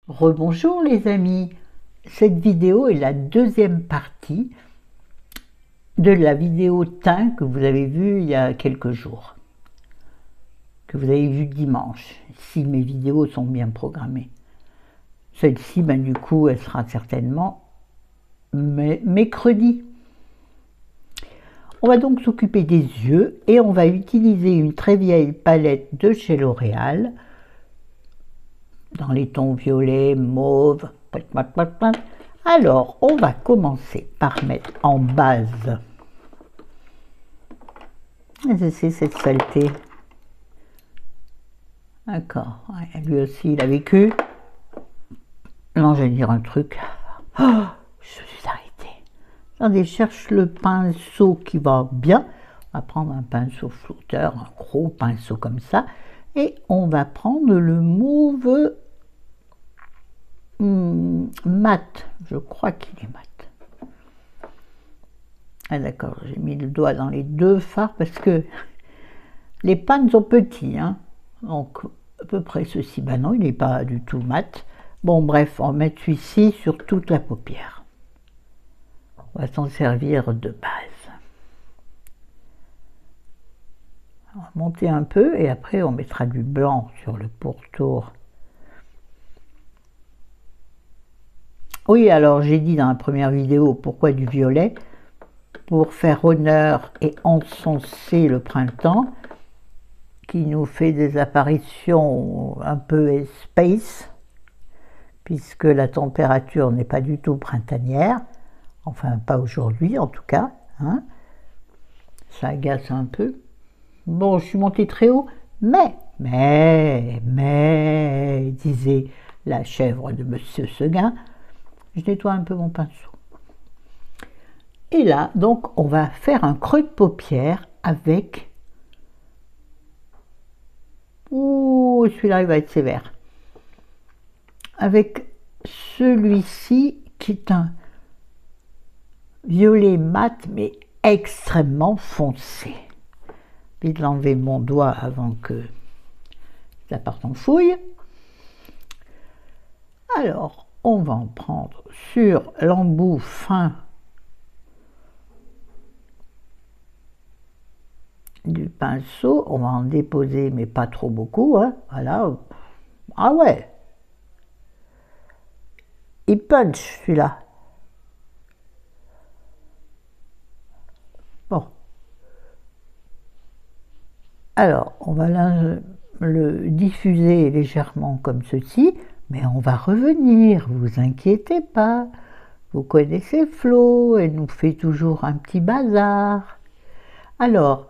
Rebonjour les amis, cette vidéo est la deuxième partie de la vidéo teint que vous avez vue il y a quelques jours, que vous avez vue dimanche, si mes vidéos sont bien programmées. Celle-ci, du coup, elle sera certainement mercredi. On va donc s'occuper des yeux et on va utiliser une très vieille palette de chez L'Oréal dans les tons violet, mauve. Alors, on va commencer par mettre en base. C'est cette saleté. D'accord, ouais, lui aussi il a vécu. Non, je vais dire un truc. Oh, je suis arrêtée. Attendez, je cherche le pinceau qui va bien. On va prendre un pinceau flotteur, un gros pinceau comme ça. Et on va prendre le mauve mat. Je crois qu'il est mat. Ah d'accord, j'ai mis le doigt dans les deux fards parce que les pans sont petits. Hein. Donc à peu près ceci. Ben non, il n'est pas du tout mat. Bon bref, on va mettre celui-ci sur toute la paupière. On va s'en servir de base. On va monter un peu et après on mettra du blanc sur le pourtour. Oui, alors j'ai dit dans la première vidéo pourquoi du violet. Pour faire honneur et encenser le printemps, qui nous fait des apparitions un peu espace, puisque la température n'est pas du tout printanière, enfin pas aujourd'hui en tout cas, hein. Ça agace un peu. Bon, je suis montée très haut, mais, disait la chèvre de Monsieur Seguin, je nettoie un peu mon pinceau. Et là, donc, on va faire un creux de paupière avec... Ouh, celui-là, il va être sévère. Avec celui-ci, qui est un violet mat, mais extrêmement foncé. Vite l'enlever mon doigt avant que ça parte en fouille. Alors, on va en prendre sur l'embout fin du pinceau, on va en déposer mais pas trop beaucoup, hein. Voilà. Ah ouais, il punch celui-là. Bon, alors on va le diffuser légèrement comme ceci, mais on va revenir, vous inquiétez pas, vous connaissez Flo, elle nous fait toujours un petit bazar. Alors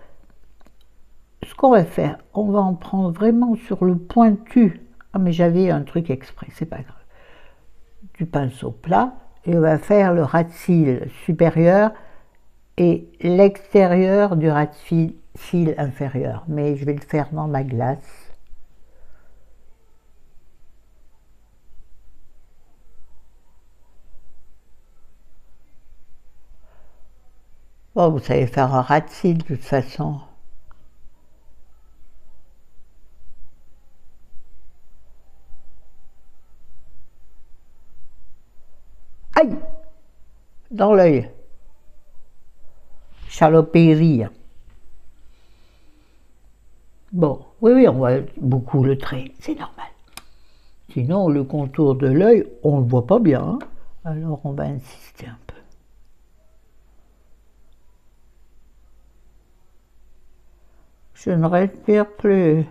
ce qu'on va faire, on va en prendre vraiment sur le pointu. Ah mais j'avais un truc exprès, c'est pas grave. Du pinceau plat et on va faire le ras de cils supérieur et l'extérieur du ras de cils inférieur. Mais je vais le faire dans ma glace. Bon, vous savez faire un ras de cils de toute façon. Aïe! Dans l'œil. Chaloperie. Bon, oui, on voit beaucoup le trait, c'est normal. Sinon, le contour de l'œil, on ne le voit pas bien. Hein. Alors, on va insister un peu. Je ne respire plus.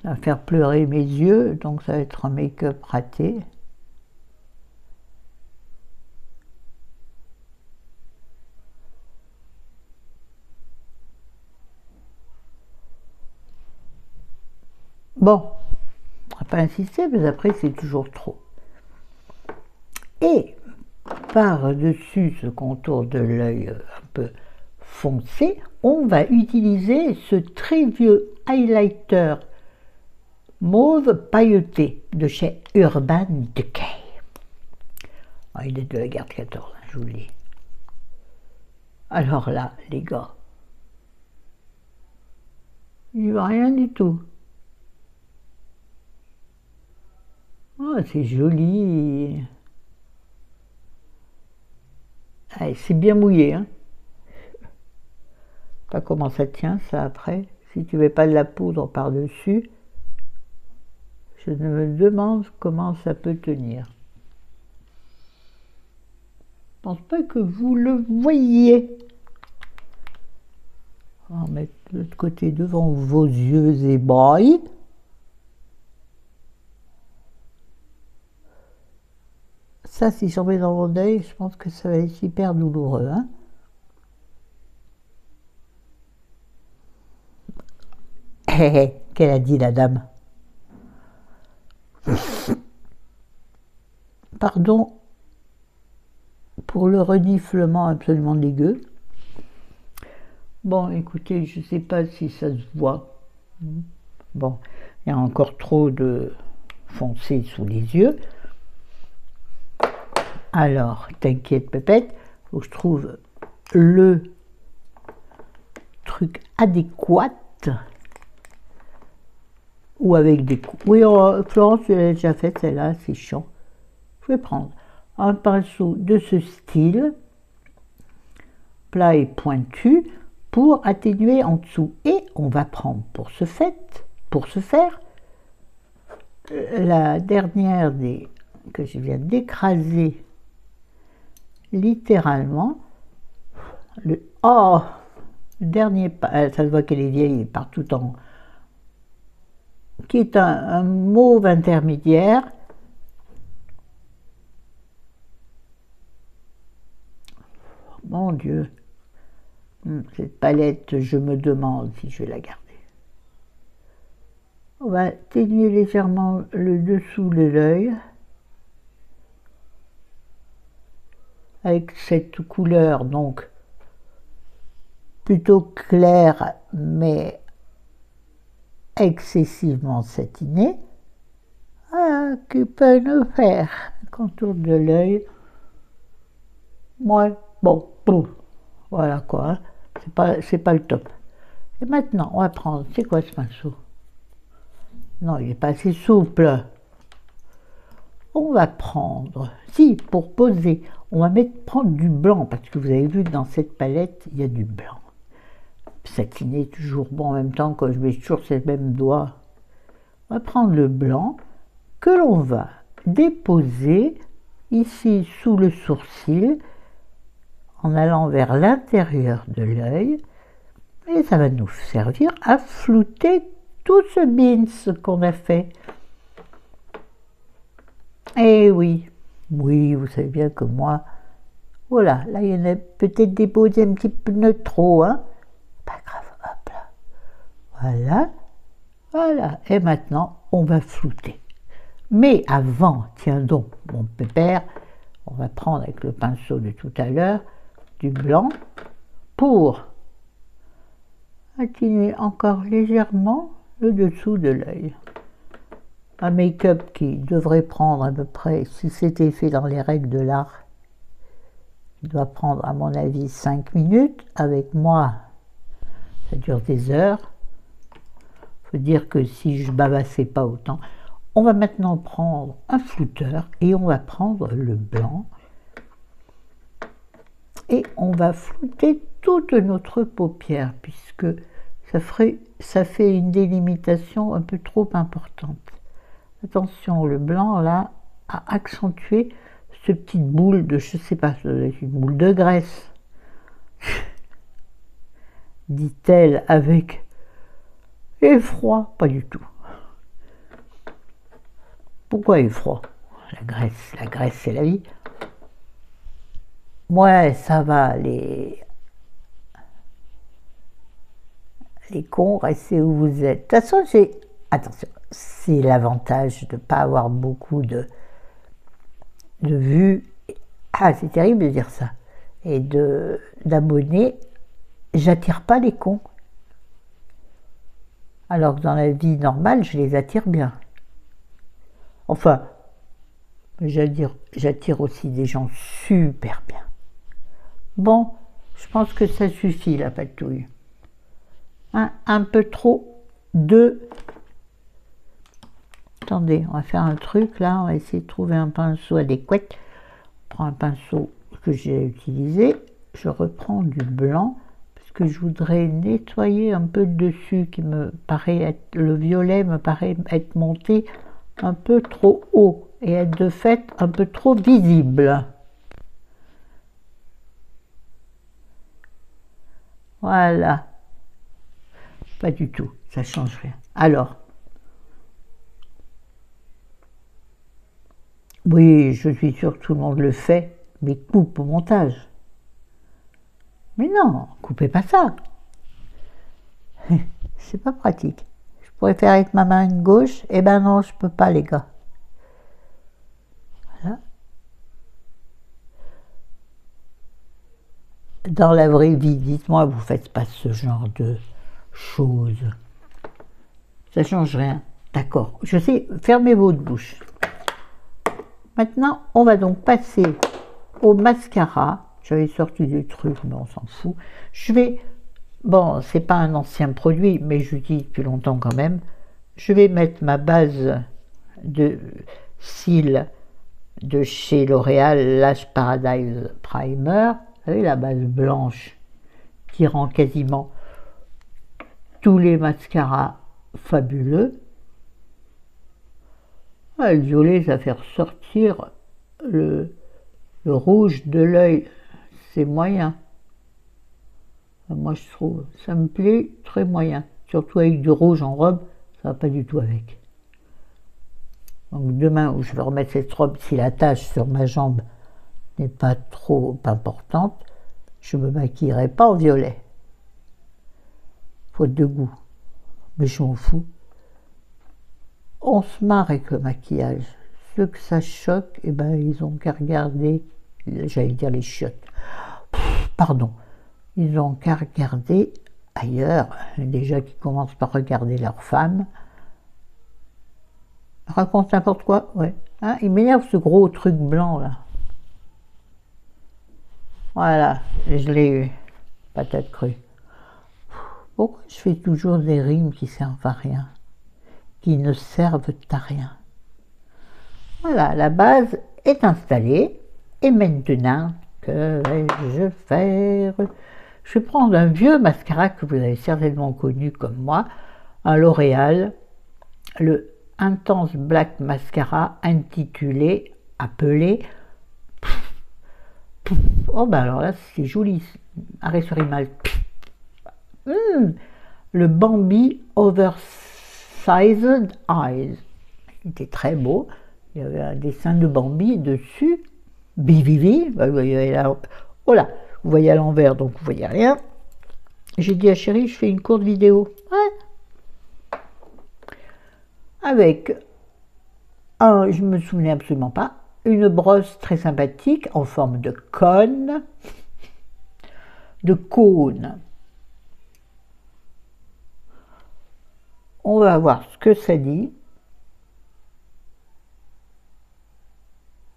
Ça va faire pleurer mes yeux, donc ça va être un make-up raté. Bon, on va pas insister, mais après c'est toujours trop. Et par-dessus ce contour de l'œil un peu foncé, on va utiliser ce très vieux highlighter mauve pailleté de chez Urban Decay. Ah, il est de la garde 14, je vous le dis. Alors là, les gars, il n'y va rien du tout. Oh, c'est joli. Allez, c'est bien mouillé, hein. Pas comment ça tient, ça, après. Si tu mets pas de la poudre par-dessus, je me demande comment ça peut tenir. Je pense pas que vous le voyez. On va mettre l'autre côté devant vos yeux ébahis. Ça, si j'en mets dans mon œil, je pense que ça va être hyper douloureux. Hein. Qu'elle a dit la dame. Pardon pour le reniflement absolument dégueu. Bon, écoutez, je ne sais pas si ça se voit. Bon, il y a encore trop de foncé sous les yeux. Alors, t'inquiète, Pépette, faut que je trouve le truc adéquat. Ou avec des coups. Oui, Florence, tu l'as déjà fait, celle-là, c'est chiant. Je vais prendre un pinceau de ce style, plat et pointu, pour atténuer en dessous. Et on va prendre pour ce faire, la dernière que je viens d'écraser littéralement, le dernier, ça se voit qu'elle est vieille partout en, qui est un mauve intermédiaire. Mon Dieu, cette palette, je me demande si je vais la garder. On va atténuer légèrement le dessous de l'œil avec cette couleur donc plutôt claire mais excessivement satinée, qui peut nous faire un contour de l'œil. Moi, bon, voilà quoi, hein. C'est pas le top. Et maintenant, on va prendre, c'est quoi ce pinceau? Non, il n'est pas assez souple. On va prendre, si, pour poser, on va prendre du blanc, parce que vous avez vu que dans cette palette, il y a du blanc. Satiné toujours bon, en même temps que je mets toujours ces mêmes doigts. On va prendre le blanc que l'on va déposer ici sous le sourcil en allant vers l'intérieur de l'œil et ça va nous servir à flouter tout ce bins qu'on a fait. Et oui, vous savez bien que moi, voilà, là il y en a peut-être déposé un petit peu trop, hein. Pas grave, hop là. Voilà. Et maintenant, on va flouter. Mais avant, tiens donc, mon pépère, on va prendre avec le pinceau de tout à l'heure du blanc pour atténuer encore légèrement le dessous de l'œil. Un make-up qui devrait prendre à peu près, si c'était fait dans les règles de l'art, il doit prendre à mon avis 5 minutes. Avec moi, ça dure des heures. Il faut dire que si je bavassais pas autant. On va maintenant prendre un flouteur et on va prendre le blanc. Et on va flouter toute notre paupière puisque ça fait une délimitation un peu trop importante. Attention, le blanc là a accentué ce petite boule de, je sais pas, une boule de graisse, dit-elle avec effroi, pas du tout. Pourquoi effroi? La graisse c'est la vie. Ouais, ça va, les cons, restez où vous êtes. De toute façon, attention, c'est l'avantage de ne pas avoir beaucoup de vues. Ah, c'est terrible de dire ça. Et d'abonnés, j'attire pas les cons. Alors que dans la vie normale, je les attire bien. Enfin, j'attire aussi des gens super bien. Bon, Je pense que ça suffit la patouille. Un peu trop de... Attendez, on va faire un truc là, on va essayer de trouver un pinceau adéquat. Je prends un pinceau que j'ai utilisé, je reprends du blanc, parce que je voudrais nettoyer un peu le dessus, qui me paraît être, le violet me paraît être monté un peu trop haut, et être de fait un peu trop visible. Voilà. Pas du tout, ça change rien. Alors, oui, je suis sûre que tout le monde le fait, mais coupe au montage. Mais non, coupez pas ça. C'est pas pratique. Je pourrais faire avec ma main gauche, eh ben non, je peux pas les gars. Voilà. Dans la vraie vie, dites-moi, vous faites pas ce genre de choses. Ça change rien. D'accord, je sais, fermez votre bouche. Maintenant, on va donc passer au mascara. J'avais sorti du truc, mais on s'en fout. Je vais, bon, c'est pas un ancien produit, mais je l'utilise depuis longtemps quand même. Je vais mettre ma base de cils de chez L'Oréal, Lash Paradise Primer. Vous savez, la base blanche qui rend quasiment tous les mascaras fabuleux. Le violet, ça fait ressortir le rouge de l'œil, c'est moyen. Moi, je trouve, ça me plaît très moyen. Surtout avec du rouge en robe, ça va pas du tout avec. Donc demain, où je vais remettre cette robe, si la tache sur ma jambe n'est pas trop importante, je me maquillerai pas en violet. Faute de goût. Mais je m'en fous. On se marre avec le maquillage. Ceux que ça choque, eh ben, ils ont qu'à regarder, j'allais dire les chiottes. Pardon. Ils ont qu'à regarder ailleurs. Déjà qui commencent par regarder leurs femmes. Raconte n'importe quoi, ouais. Hein, il m'énerve ce gros truc blanc là. Voilà, je l'ai eu. Patate crue. Pourquoi je fais toujours des rimes qui servent à rien? Qui ne servent à rien. Voilà, la base est installée. Et maintenant, que vais-je faire? Je vais prendre un vieux mascara que vous avez certainement connu comme moi, un L'Oréal, le Intense Black Mascara appelé, oh ben alors là c'est joli, arrêt sur image, le Bambi Oversized Eyes, il était très beau, il y avait un dessin de Bambi dessus, bivivi, oh là, vous voyez à l'envers donc vous voyez rien. J'ai dit à chérie, je fais une courte vidéo, ouais. Avec je me souvenais absolument pas, une brosse très sympathique en forme de cône, On va voir ce que ça dit.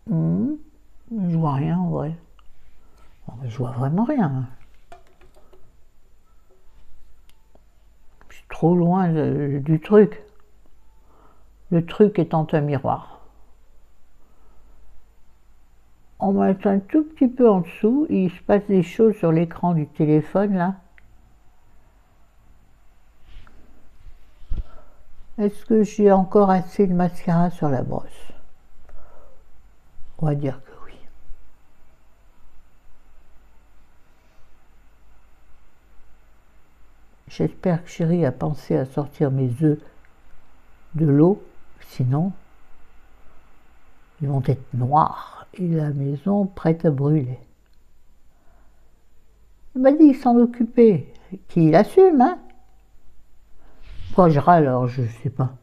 Je vois rien en vrai. Je vois vraiment rien. Je suis trop loin du truc. Le truc étant un miroir. On va mettre un tout petit peu en dessous. Il se passe des choses sur l'écran du téléphone là. Est-ce que j'ai encore assez de mascara sur la brosse? On va dire que oui. J'espère que chérie a pensé à sortir mes œufs de l'eau, sinon ils vont être noirs et la maison prête à brûler. Il m'a dit s'en occuper, qu'il assume, hein. Pourquoi je râle alors, je sais pas.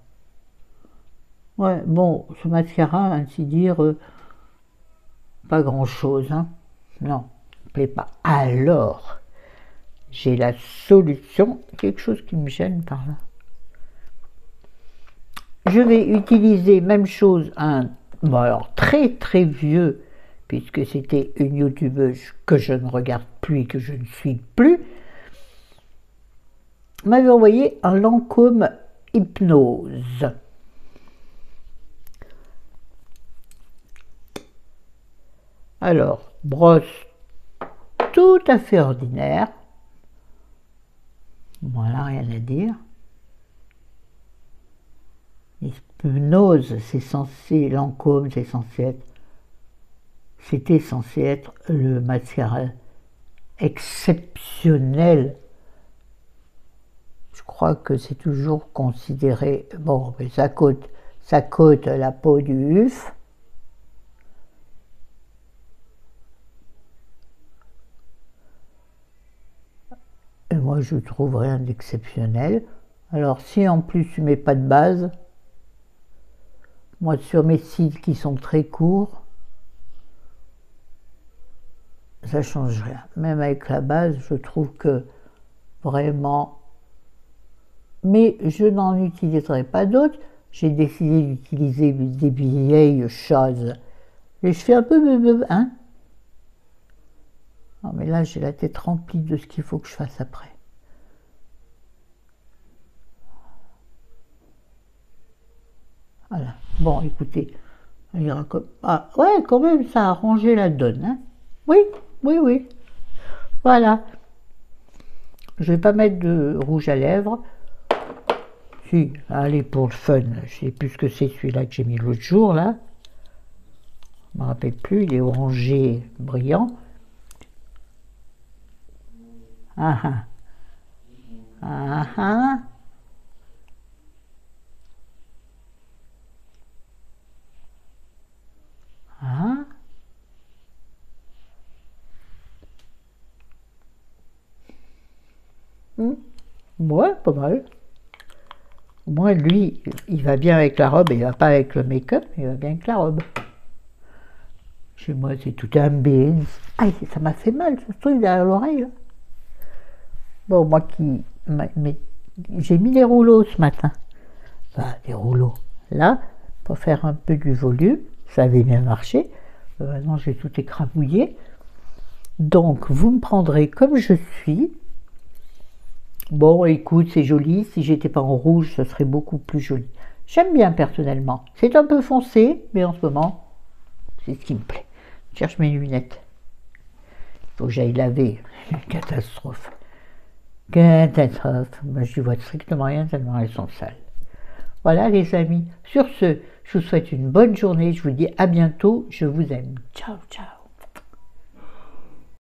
Ouais, bon, ce mascara, ainsi dire, pas grand chose, hein. Non, il me plaît pas. Alors, j'ai la solution, quelque chose qui me gêne par là. Je vais utiliser même chose, bon alors très très vieux puisque c'était une youtubeuse que je ne regarde plus et que je ne suis plus, m'avait envoyé un Lancôme Hypnose. Alors, brosse tout à fait ordinaire. Voilà, rien à dire. Hypnose, c'est censé, Lancôme, c'était censé être le mascara exceptionnel. Je crois que c'est toujours considéré, bon, mais ça coûte la peau du uf. Et moi, je trouve rien d'exceptionnel. Alors, si en plus tu mets pas de base, moi, sur mes cils qui sont très courts, ça change rien. Même avec la base, je trouve que vraiment... Mais je n'en utiliserai pas d'autres. J'ai décidé d'utiliser des vieilles choses. Et je fais un peu... Hein? Non, mais là, j'ai la tête remplie de ce qu'il faut que je fasse après. Voilà. Bon, écoutez, il y aura comme... Ah, ouais, quand même, ça a arrangé la donne. Hein? Oui, oui, oui. Voilà. Je vais pas mettre de rouge à lèvres. Si, allez, pour le fun. Je sais plus ce que c'est celui-là que j'ai mis l'autre jour, là. Je me rappelle plus, il est orangé brillant. Ah ah. Ah ah. Ah. Ouais, pas mal. Au moins, lui, il va bien avec la robe, il va pas avec le make-up, mais il va bien avec la robe. Chez moi, c'est tout un bise. Aïe, ça m'a fait mal, ce truc derrière l'oreille. Bon, moi qui... J'ai mis des rouleaux ce matin. Enfin, des rouleaux. Là, pour faire un peu du volume, ça avait bien marché. Maintenant, j'ai tout écrabouillé. Donc, vous me prendrez comme je suis. Bon, écoute, c'est joli. Si j'étais pas en rouge, ce serait beaucoup plus joli. J'aime bien personnellement. C'est un peu foncé, mais en ce moment, c'est ce qui me plaît. Je cherche mes lunettes. Il faut que j'aille laver. Catastrophe. Catastrophe. Moi, je ne vois strictement rien tellement elles sont sales. Voilà les amis. Sur ce, je vous souhaite une bonne journée. Je vous dis à bientôt. Je vous aime. Ciao, ciao.